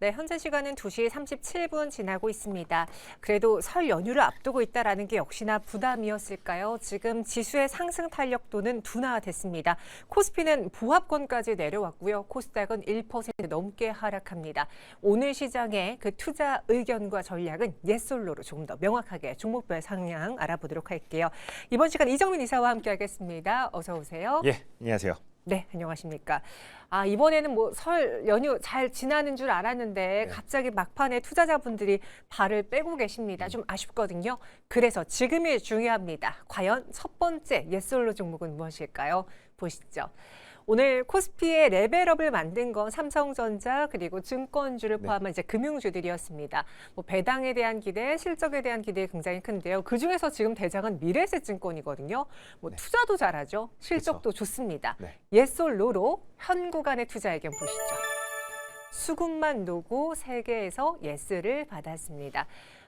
네, 현재 시간은 2시 37분 지나고 있습니다. 그래도 설 연휴를 앞두고 있다는 게 역시나 부담이었을까요? 지금 지수의 상승 탄력도는 둔화됐습니다. 코스피는 보합권까지 내려왔고요. 코스닥은 1% 넘게 하락합니다. 오늘 시장의 그 투자 의견과 전략은 옛솔로로 조금 더 명확하게 종목별 상향 알아보도록 할게요. 이번 시간 이정민 이사와 함께하겠습니다. 어서 오세요. 예, 안녕하세요. 네, 안녕하십니까. 이번에는 뭐 설 연휴 잘 지나는 줄 알았는데 갑자기 막판에 투자자분들이 발을 빼고 계십니다. 좀 아쉽거든요. 그래서 지금이 중요합니다. 과연 첫 번째 옛솔로 종목은 무엇일까요? 보시죠. 오늘 코스피의 레벨업을 만든 건 삼성전자 그리고 증권주를 포함한 이제 금융주들이었습니다. 뭐 배당에 대한 기대, 실적에 대한 기대 굉장히 큰데요. 그 중에서 지금 대장은 미래에셋증권이거든요. 뭐 투자도 잘하죠. 실적도 좋습니다. 옛솔로로 현 구간의 투자 의견 보시죠. 수급만 노고 세계에서 예스를 받았습니다.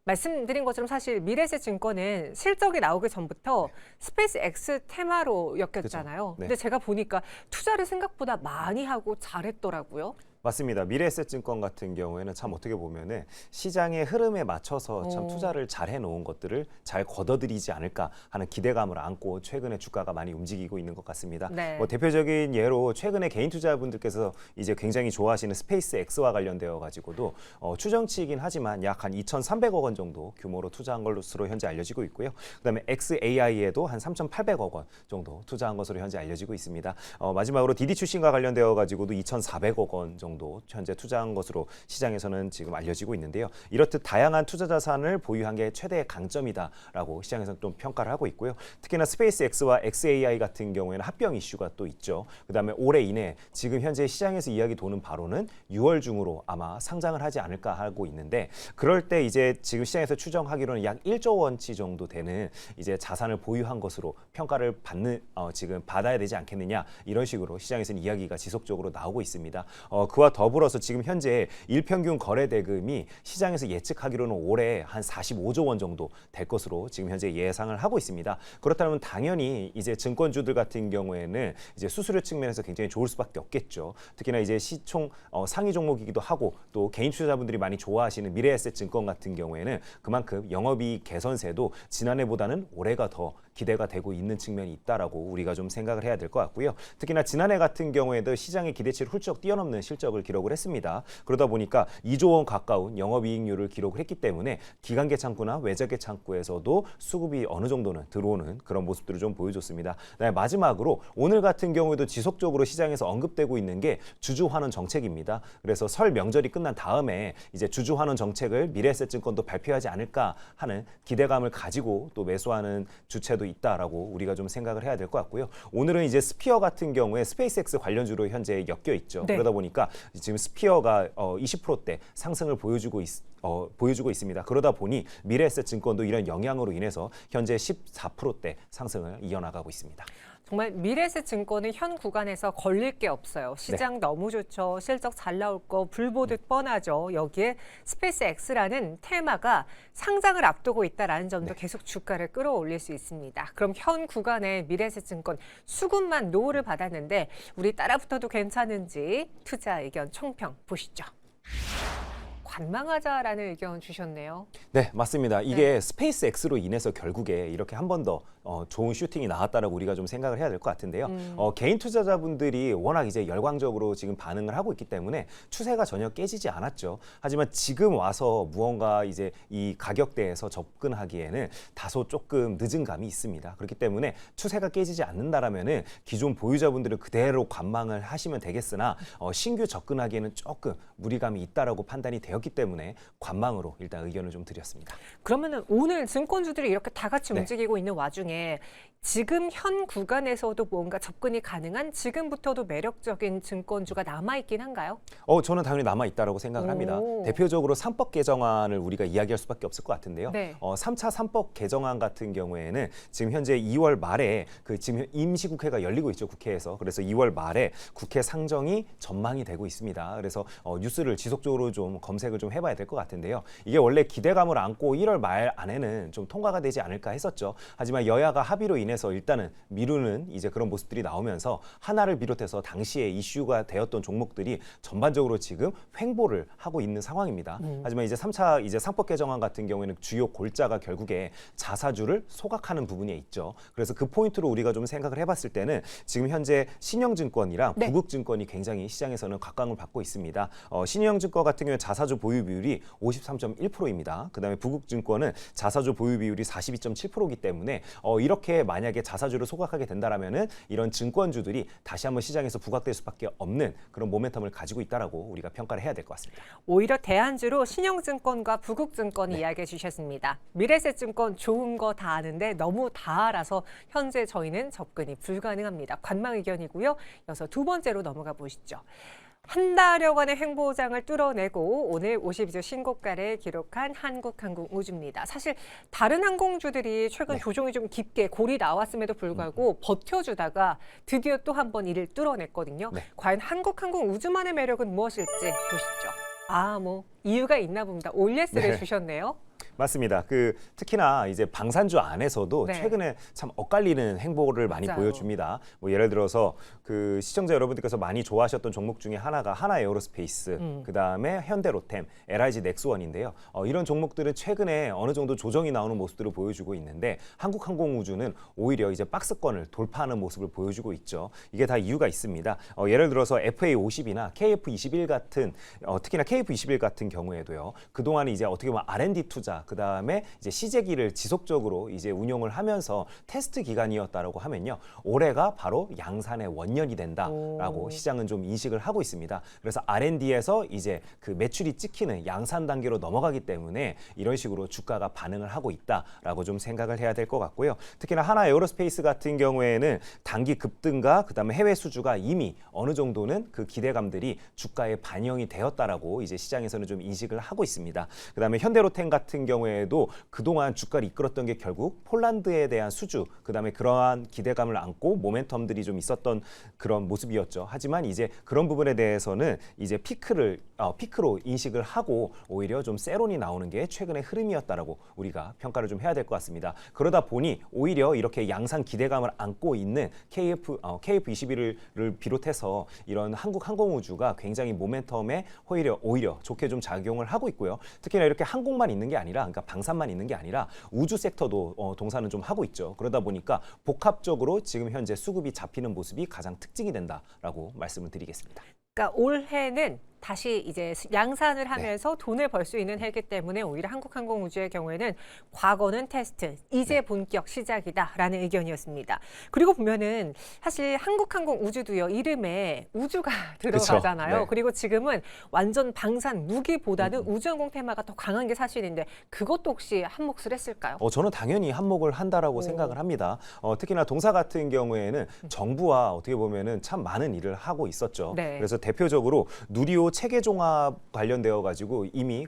말씀드린 것처럼 사실 미래에셋증권은 실적이 나오기 전부터 스페이스 X 테마로 엮였잖아요. 근데 제가 보니까 투자를 생각보다 많이 하고 잘했더라고요. 맞습니다. 미래에셋증권 같은 경우에는 참 어떻게 보면은 시장의 흐름에 맞춰서 참 투자를 잘 해놓은 것들을 잘 걷어들이지 않을까 하는 기대감을 안고 최근에 주가가 많이 움직이고 있는 것 같습니다. 뭐 대표적인 예로 최근에 개인 투자분들께서 이제 굉장히 좋아하시는 스페이스 X와 관련되어 가지고도 추정치이긴 하지만 약 한 2,300억 원 정도 규모로 투자한 것으로 현재 알려지고 있고요. 그다음에 XAI에도 한 3,800억 원 정도 투자한 것으로 현재 알려지고 있습니다. 마지막으로 DD 출신과 관련되어 가지고도 2,400억 원 정도 현재 투자한 것으로 시장에서는 지금 알려지고 있는데요. 이렇듯 다양한 투자 자산을 보유한 게 최대의 강점이다라고 시장에서는 좀 평가를 하고 있고요. 특히나 스페이스 X와 XAI 같은 경우에는 합병 이슈가 또 있죠. 그다음에 올해 이내 지금 현재 시장에서 이야기 도는 바로는 6월 중으로 아마 상장을 하지 않을까 하고 있는데 그럴 때 이제 지금 시장에서 추정하기로는 약 1조 원치 정도 되는 이제 자산을 보유한 것으로 평가를 지금 받아야 되지 않겠느냐 이런 식으로 시장에서는 이야기가 지속적으로 나오고 있습니다. 그와 더불어서 지금 현재 일평균 거래 대금이 시장에서 예측하기로는 올해 한 45조 원 정도 될 것으로 지금 현재 예상을 하고 있습니다. 그렇다면 당연히 이제 증권주들 같은 경우에는 이제 수수료 측면에서 굉장히 좋을 수밖에 없겠죠. 특히나 이제 시총 상위 종목이기도 하고 또 개인 투자자분들이 많이 좋아하시는 미래에셋증권 같은 경우에는 그만큼 영업이익 개선세도 지난해보다는 올해가 더 기대가 되고 있는 측면이 있다라고 우리가 좀 생각을 해야 될 것 같고요. 특히나 지난해 같은 경우에도 시장의 기대치를 훌쩍 뛰어넘는 실적을 기록을 했습니다. 그러다 보니까 2조 원 가까운 영업이익률을 기록을 했기 때문에 기관계 창구나 외적계 창구에서도 수급이 어느 정도는 들어오는 그런 모습들을 좀 보여줬습니다. 마지막으로 오늘 같은 경우에도 지속적으로 시장에서 언급되고 있는 게 주주환원 정책입니다. 그래서 설 명절이 끝난 다음에 이제 주주환원 정책을 미래에셋증권도 발표하지 않을까 하는 기대감을 가지고 또 매수하는 주체도 있다라고 우리가 좀 생각을 해야 될 것 같고요. 오늘은 이제 스피어 같은 경우에 스페이스X 관련주로 현재 엮여 있죠. 그러다 보니까 지금 스피어가 20%대 상승을 보여주고 있습니다. 그러다 보니 미래에셋증권도 이런 영향으로 인해서 현재 14%대 상승을 이어나가고 있습니다. 정말 미래에셋증권은 현 구간에서 걸릴 게 없어요. 시장 너무 좋죠. 실적 잘 나올 거 불 보듯 뻔하죠. 여기에 스페이스 X라는 테마가 상장을 앞두고 있다는 점도 계속 주가를 끌어올릴 수 있습니다. 그럼 현 구간에 미래에셋증권 수급만 노후를 받았는데 우리 따라붙어도 괜찮은지 투자 의견 총평 보시죠. 관망하자라는 의견 주셨네요. 네, 맞습니다. 이게 스페이스 X로 인해서 결국에 이렇게 한 번 더 좋은 슈팅이 나왔다라고 우리가 좀 생각을 해야 될 것 같은데요. 개인 투자자분들이 워낙 이제 열광적으로 지금 반응을 하고 있기 때문에 추세가 전혀 깨지지 않았죠. 하지만 지금 와서 무언가 이제 이 가격대에서 접근하기에는 다소 조금 늦은 감이 있습니다. 그렇기 때문에 추세가 깨지지 않는다라면은 기존 보유자분들은 그대로 관망을 하시면 되겠으나 신규 접근하기에는 조금 무리감이 있다라고 판단이 되었기 때문에 관망으로 일단 의견을 좀 드렸습니다. 그러면은 오늘 증권주들이 이렇게 다 같이 움직이고 있는 와중에 지금 현 구간에서도 뭔가 접근이 가능한 지금부터도 매력적인 증권주가 남아있긴 한가요? 저는 당연히 남아있다고 생각을 합니다. 대표적으로 3법 개정안을 우리가 이야기할 수밖에 없을 것 같은데요. 3차 3법 개정안 같은 경우에는 지금 현재 2월 말에 지금 임시국회가 열리고 있죠. 국회에서. 그래서 2월 말에 국회 상정이 전망이 되고 있습니다. 그래서 뉴스를 지속적으로 좀 검색을 좀 해봐야 될 것 같은데요. 이게 원래 기대감을 안고 1월 말 안에는 좀 통과가 되지 않을까 했었죠. 하지만 여야 여야가 합의로 인해서 일단은 미루는 이제 그런 모습들이 나오면서 하나를 비롯해서 당시에 이슈가 되었던 종목들이 전반적으로 지금 횡보를 하고 있는 상황입니다. 하지만 이제 3차 이제 상법 개정안 같은 경우에는 주요 골자가 결국에 자사주를 소각하는 부분에 있죠. 그래서 그 포인트로 우리가 좀 생각을 해봤을 때는 지금 현재 신영증권이랑 네. 부국증권이 굉장히 시장에서는 각광을 받고 있습니다. 신영증권 같은 경우에 자사주 보유 비율이 53.1%입니다. 그다음에 부국증권은 자사주 보유 비율이 42.7%이기 때문에 이렇게 만약에 자사주를 소각하게 된다라면은 이런 증권주들이 다시 한번 시장에서 부각될 수밖에 없는 그런 모멘텀을 가지고 있다라고 우리가 평가를 해야 될 것 같습니다. 오히려 대안주로 신영증권과 부국증권 이야기해 주셨습니다. 미래세증권 좋은 거 다 아는데 너무 다 알아서 현재 저희는 접근이 불가능합니다. 관망 의견이고요. 이어서 두 번째로 넘어가 보시죠. 한 달여간의 횡보장을 뚫어내고 오늘 52주 신고가를 기록한 한국항공우주입니다. 사실 다른 항공주들이 최근 조정이 좀 깊게 골이 나왔음에도 불구하고 버텨주다가 드디어 또 한 번 이를 뚫어냈거든요. 과연 한국항공우주만의 매력은 무엇일지 보시죠. 뭐 이유가 있나 봅니다. 올예스를 주셨네요. 맞습니다. 특히나 이제 방산주 안에서도 네. 최근에 참 엇갈리는 행보를 많이 맞아요. 보여줍니다. 뭐 예를 들어서 시청자 여러분들께서 많이 좋아하셨던 종목 중에 하나가 하나에어로스페이스, 그다음에 현대로템, LIG 넥스원인데요. 이런 종목들은 최근에 어느 정도 조정이 나오는 모습들을 보여주고 있는데 한국항공우주는 오히려 이제 박스권을 돌파하는 모습을 보여주고 있죠. 이게 다 이유가 있습니다. 예를 들어서 FA50이나 KF21 같은 특히나 KF21 같은 경우에도요. 그동안 이제 어떻게 보면 R&D 투자 그다음에 이제 시제기를 지속적으로 이제 운용을 하면서 테스트 기간이었다라고 하면요. 올해가 바로 양산의 원년이 된다라고 시장은 좀 인식을 하고 있습니다. 그래서 R&D에서 이제 매출이 찍히는 양산 단계로 넘어가기 때문에 이런 식으로 주가가 반응을 하고 있다라고 좀 생각을 해야 될 것 같고요. 특히나 하나 에어로스페이스 같은 경우에는 단기 급등과 그다음에 해외 수주가 이미 어느 정도는 그 기대감들이 주가에 반영이 되었다라고 이제 시장에서는 좀 인식을 하고 있습니다. 그다음에 현대로템 같은 경우에도 그동안 주가를 이끌었던 게 결국 폴란드에 대한 수주, 그다음에 그러한 기대감을 안고 모멘텀들이 좀 있었던 그런 모습이었죠. 하지만 이제 그런 부분에 대해서는 이제 피크로 인식을 하고 오히려 좀 세론이 나오는 게 최근의 흐름이었다라고 우리가 평가를 좀 해야 될 것 같습니다. 그러다 보니 오히려 이렇게 양산 기대감을 안고 있는 KF21을 비롯해서 이런 한국항공우주가 굉장히 모멘텀에 오히려 좋게 좀 작용을 하고 있고요. 특히나 이렇게 항공만 있는 게 아니라, 그러니까 방산만 있는 게 아니라 우주 섹터도 동사는 좀 하고 있죠. 그러다 보니까 복합적으로 지금 현재 수급이 잡히는 모습이 가장 특징이 된다라고 말씀을 드리겠습니다. 그러니까 올해는 다시 이제 양산을 하면서 돈을 벌 수 있는 해이기 때문에 오히려 한국항공우주의 경우에는 과거는 테스트, 이제 본격 시작이다라는 의견이었습니다. 그리고 보면은 사실 한국항공우주도요, 이름에 우주가 들어가잖아요. 네. 그리고 지금은 완전 방산 무기보다는 우주항공 테마가 더 강한 게 사실인데 그것도 혹시 한몫을 했을까요? 저는 당연히 한몫을 한다라고 생각을 합니다. 특히나 동사 같은 경우에는 정부와 어떻게 보면은 참 많은 일을 하고 있었죠. 네. 그래서 대표적으로 누리호 체계 종합 관련되어 가지고 이미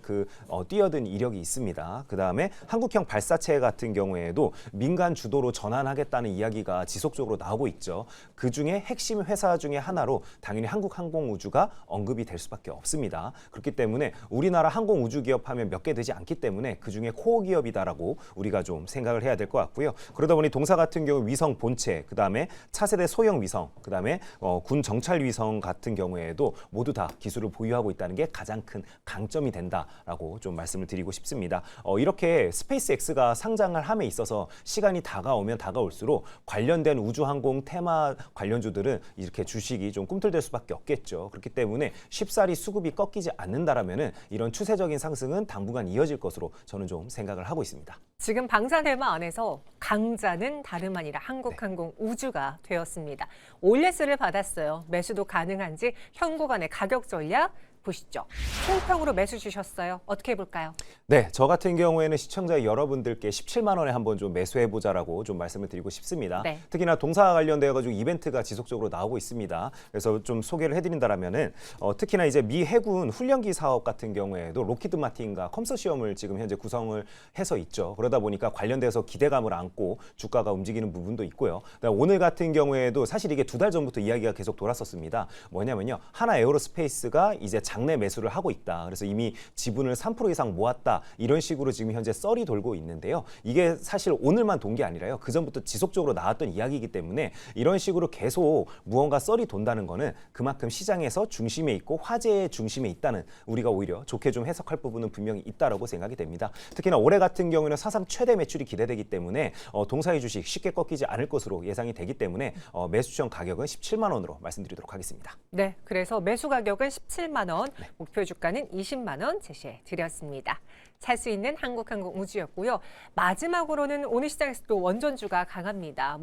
뛰어든 이력이 있습니다. 그다음에 한국형 발사체 같은 경우에도 민간 주도로 전환하겠다는 이야기가 지속적으로 나오고 있죠. 그중에 핵심 회사 중에 하나로 당연히 한국항공우주가 언급이 될 수밖에 없습니다. 그렇기 때문에 우리나라 항공우주 기업 하면 몇 개 되지 않기 때문에 그중에 코어 기업이다라고 우리가 좀 생각을 해야 될 것 같고요. 그러다 보니 동사 같은 경우 위성 본체, 그다음에 차세대 소형 위성, 그다음에 군 정찰 위성 같은 경우에도 모두 다 기술을 보유하고 있다는 게 가장 큰 강점이 된다라고 좀 말씀을 드리고 싶습니다. 이렇게 스페이스X가 상장을 함에 있어서 시간이 다가오면 다가올수록 관련된 우주항공 테마 관련주들은 이렇게 주식이 좀 꿈틀댈 수밖에 없겠죠. 그렇기 때문에 쉽사리 수급이 꺾이지 않는다라면은 이런 추세적인 상승은 당분간 이어질 것으로 저는 좀 생각을 하고 있습니다. 지금 방산 테마 안에서 강자는 다름 아니라 한국항공우주가 되었습니다. 올예스를 받았어요. 매수도 가능한지 현구간의 가격 전략 보시죠. 총평으로 매수 주셨어요. 어떻게 해볼까요? 네, 저 같은 경우에는 시청자 여러분들께 17만 원에 한번 좀 매수해보자라고 좀 말씀을 드리고 싶습니다. 네. 특히나 동사 관련되어가지고 이벤트가 지속적으로 나오고 있습니다. 그래서 좀 소개를 해드린다라면은 특히나 이제 미 해군 훈련기 사업 같은 경우에도 로키드 마틴과 컨소시엄을 지금 현재 구성을 해서 있죠. 그러다 보니까 관련돼서 기대감을 안고 주가가 움직이는 부분도 있고요. 오늘 같은 경우에도 사실 이게 2달 전부터 이야기가 계속 돌았었습니다. 뭐냐면요, 하나 에어로스페이스가 이제 장내 매수를 하고 있다. 그래서 이미 지분을 3% 이상 모았다. 이런 식으로 지금 현재 썰이 돌고 있는데요. 이게 사실 오늘만 돈 게 아니라요. 그전부터 지속적으로 나왔던 이야기이기 때문에 이런 식으로 계속 무언가 썰이 돈다는 거는 그만큼 시장에서 중심에 있고 화제의 중심에 있다는, 우리가 오히려 좋게 좀 해석할 부분은 분명히 있다라고 생각이 됩니다. 특히나 올해 같은 경우에는 사상 최대 매출이 기대되기 때문에 동사의 주식 쉽게 꺾이지 않을 것으로 예상이 되기 때문에 매수점 가격은 17만 원으로 말씀드리도록 하겠습니다. 네, 그래서 매수 가격은 17만 원, 목표 주가는 20만 원 제시해 드렸습니다. 살 수 있는 한국항공우주였고요. 마지막으로는 오늘 시장에서 또 원전주가 강합니다.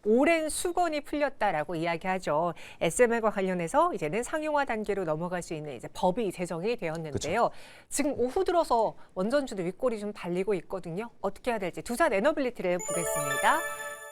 오랜 수건이 풀렸다라고 이야기하죠. SMR과 관련해서 이제는 상용화 단계로 넘어갈 수 있는 이제 법이 제정이 되었는데요. 지금 오후 들어서 원전주도 윗골이 좀 달리고 있거든요. 어떻게 해야 될지 두산 에너빌리티를 보겠습니다.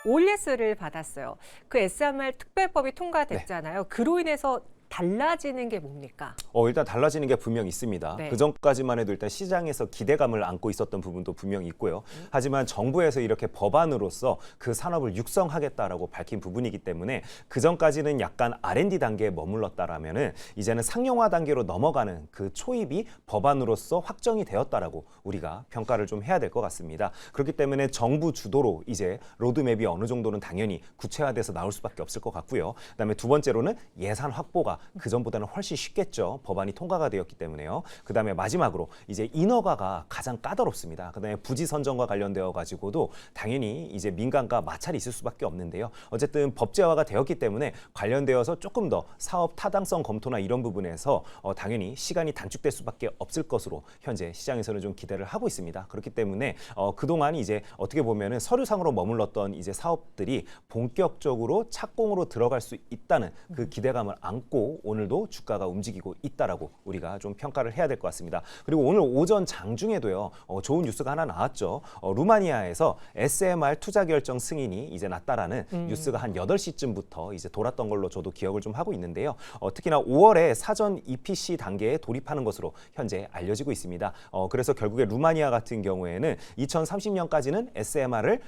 OES를 받았어요. 그 SMR 특별법이 통과됐잖아요. 그로 인해서 달라지는 게 뭡니까? 일단 달라지는 게 분명 있습니다. 네. 그전까지만 해도 일단 시장에서 기대감을 안고 있었던 부분도 분명히 있고요. 하지만 정부에서 이렇게 법안으로서 그 산업을 육성하겠다라고 밝힌 부분이기 때문에 그전까지는 약간 R&D 단계에 머물렀다라면은 이제는 상용화 단계로 넘어가는 그 초입이 법안으로서 확정이 되었다라고 우리가 평가를 좀 해야 될 것 같습니다. 그렇기 때문에 정부 주도로 이제 로드맵이 어느 정도는 당연히 구체화돼서 나올 수밖에 없을 것 같고요. 그다음에 두 번째로는 예산 확보가 그전보다는 훨씬 쉽겠죠. 법안이 통과가 되었기 때문에요. 그다음에 마지막으로 이제 인허가가 가장 까다롭습니다. 그다음에 부지 선정과 관련되어 가지고도 당연히 이제 민간과 마찰이 있을 수밖에 없는데요. 어쨌든 법제화가 되었기 때문에 관련되어서 조금 더 사업 타당성 검토나 이런 부분에서 당연히 시간이 단축될 수밖에 없을 것으로 현재 시장에서는 좀 기대를 하고 있습니다. 그렇기 때문에 그동안 이제 어떻게 보면은 서류상으로 머물렀던 이제 사업들이 본격적으로 착공으로 들어갈 수 있다는 그 기대감을 안고 오늘도 주가가 움직이고 있다라고 우리가 좀 평가를 해야 될 것 같습니다. 그리고 오늘 오전 장중에도요, 좋은 뉴스가 하나 나왔죠. 루마니아에서 SMR 투자 결정 승인이 이제 났다라는 뉴스가 한 8시쯤부터 이제 돌았던 걸로 저도 기억을 좀 하고 있는데요. 특히나 5월에 사전 EPC 단계에 돌입하는 것으로 현재 알려지고 있습니다. 그래서 결국에 루마니아 같은 경우에는 2030년까지는 SMR을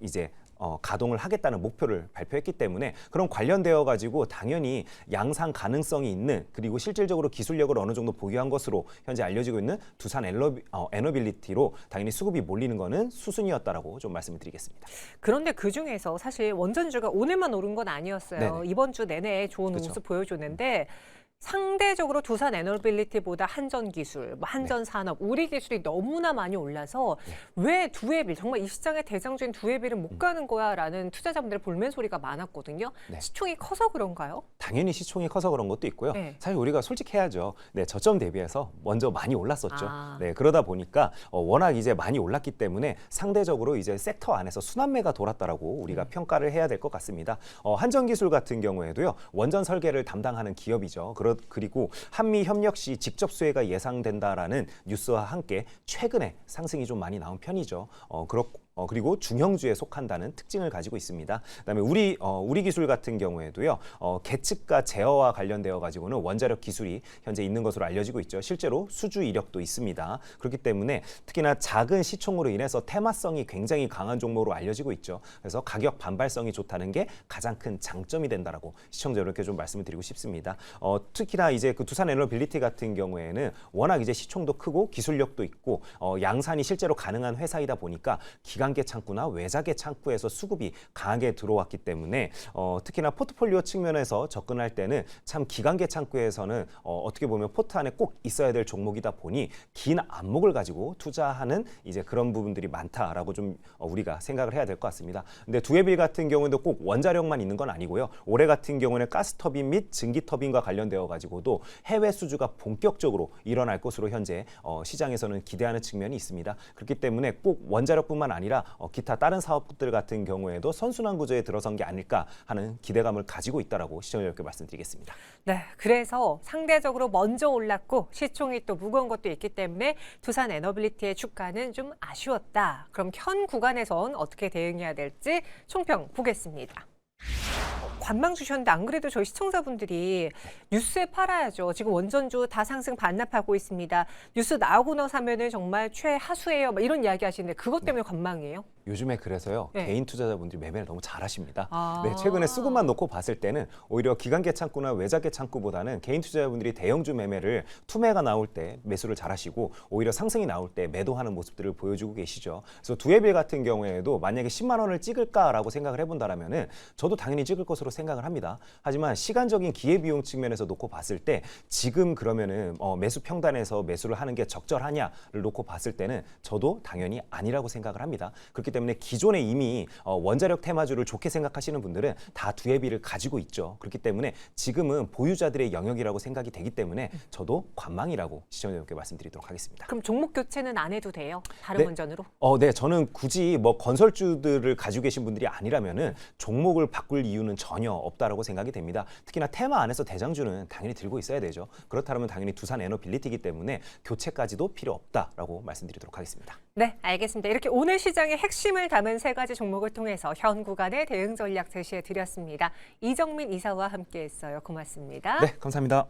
이제 가동을 하겠다는 목표를 발표했기 때문에 그런 관련되어 가지고 당연히 양상 가능성이 있는, 그리고 실질적으로 기술력을 어느 정도 보유한 것으로 현재 알려지고 있는 두산 에너빌리티로 당연히 수급이 몰리는 거는 수순이었다라고 좀 말씀을 드리겠습니다. 그런데 그중에서 사실 원전주가 오늘만 오른 건 아니었어요. 네네. 이번 주 내내 좋은 그렇죠. 모습 보여줬는데 상대적으로 두산 에너빌리티보다 한전기술, 한전산업, 우리 기술이 너무나 많이 올라서 왜 두에빌, 정말 이 시장의 대장주인 두에빌은 못 가는 거야라는 투자자분들의 볼멘 소리가 많았거든요. 네. 시총이 커서 그런가요? 당연히 시총이 커서 그런 것도 있고요. 네. 사실 우리가 솔직해야죠. 네, 저점 대비해서 먼저 많이 올랐었죠. 아. 네, 그러다 보니까 워낙 이제 많이 올랐기 때문에 상대적으로 이제 섹터 안에서 순환매가 돌았다라고 우리가 평가를 해야 될 것 같습니다. 한전기술 같은 경우에도요, 원전 설계를 담당하는 기업이죠. 그리고 한미 협력 시 직접 수혜가 예상된다라는 뉴스와 함께 최근에 상승이 좀 많이 나온 편이죠. 그리고 중형주에 속한다는 특징을 가지고 있습니다. 그다음에 우리 기술 같은 경우에도요, 계측과 제어와 관련되어 가지고는 원자력 기술이 현재 있는 것으로 알려지고 있죠. 실제로 수주 이력도 있습니다. 그렇기 때문에 특히나 작은 시총으로 인해서 테마성이 굉장히 강한 종목으로 알려지고 있죠. 그래서 가격 반발성이 좋다는 게 가장 큰 장점이 된다라고 시청자 여러분께 좀 말씀을 드리고 싶습니다. 특히나 이제 그 두산 에너빌리티 같은 경우에는 워낙 이제 시총도 크고 기술력도 있고 양산이 실제로 가능한 회사이다 보니까 기간계 창구나 외자계 창구에서 수급이 강하게 들어왔기 때문에 특히나 포트폴리오 측면에서 접근할 때는 참 기간계 창구에서는 어떻게 보면 포트 안에 꼭 있어야 될 종목이다 보니 긴 안목을 가지고 투자하는 이제 그런 부분들이 많다라고 좀 우리가 생각을 해야 될 것 같습니다. 근데 두에빌 같은 경우에도 꼭 원자력만 있는 건 아니고요. 올해 같은 경우에는 가스터빈 및 증기터빈과 관련되어 가지고도 해외 수주가 본격적으로 일어날 것으로 현재 시장에서는 기대하는 측면이 있습니다. 그렇기 때문에 꼭 원자력뿐만 아니라 기타 다른 사업들 같은 경우에도 선순환 구조에 들어선 게 아닐까 하는 기대감을 가지고 있다라고 시청자분께 말씀드리겠습니다. 네, 그래서 상대적으로 먼저 올랐고 시총이 또 무거운 것도 있기 때문에 두산 에너빌리티의 주가는 좀 아쉬웠다. 그럼 현 구간에선 어떻게 대응해야 될지 총평 보겠습니다. 관망 주셨는데 안 그래도 저희 시청자분들이 뉴스에 팔아야죠. 지금 원전주 다 상승 반납하고 있습니다. 뉴스 나오고 나서 하면은 정말 최하수예요. 막 이런 이야기 하시는데 그것 때문에 관망이에요? 요즘에 그래서요 네. 개인 투자자분들이 매매를 너무 잘하십니다. 아. 네, 최근에 수급만 놓고 봤을 때는 오히려 기관계 창구나 외자계 창구보다는 개인 투자자분들이 대형주 매매를 투매가 나올 때 매수를 잘하시고 오히려 상승이 나올 때 매도하는 모습들을 보여주고 계시죠. 그래서 두해빌 같은 경우에도 만약에 10만 원을 찍을까라고 생각을 해본다라면은 저도 당연히 찍을 것으로 생각을 합니다. 하지만 시간적인 기회비용 측면에서 놓고 봤을 때 지금 그러면은 매수 평단에서 매수를 하는 게 적절하냐를 놓고 봤을 때는 저도 당연히 아니라고 생각을 합니다. 그렇기 때문에 기존에 이미 원자력 테마주를 좋게 생각하시는 분들은 다 두해비를 가지고 있죠. 그렇기 때문에 지금은 보유자들의 영역이라고 생각이 되기 때문에 저도 관망이라고 시청자분께 말씀드리도록 하겠습니다. 그럼 종목 교체는 안 해도 돼요? 다른 네. 원전으로? 네, 저는 굳이 뭐 건설주들을 가지고 계신 분들이 아니라면은 종목을 바꿀 이유는 전혀 없다라고 생각이 됩니다. 특히나 테마 안에서 대장주는 당연히 들고 있어야 되죠. 그렇다면 당연히 두산 에너빌리티이기 때문에 교체까지도 필요 없다라고 말씀드리도록 하겠습니다. 네, 알겠습니다. 이렇게 오늘 시장의 핵심을 담은 세 가지 종목을 통해서 현 구간의 대응 전략 제시해 드렸습니다. 이정민 이사와 함께했어요. 고맙습니다. 네, 감사합니다.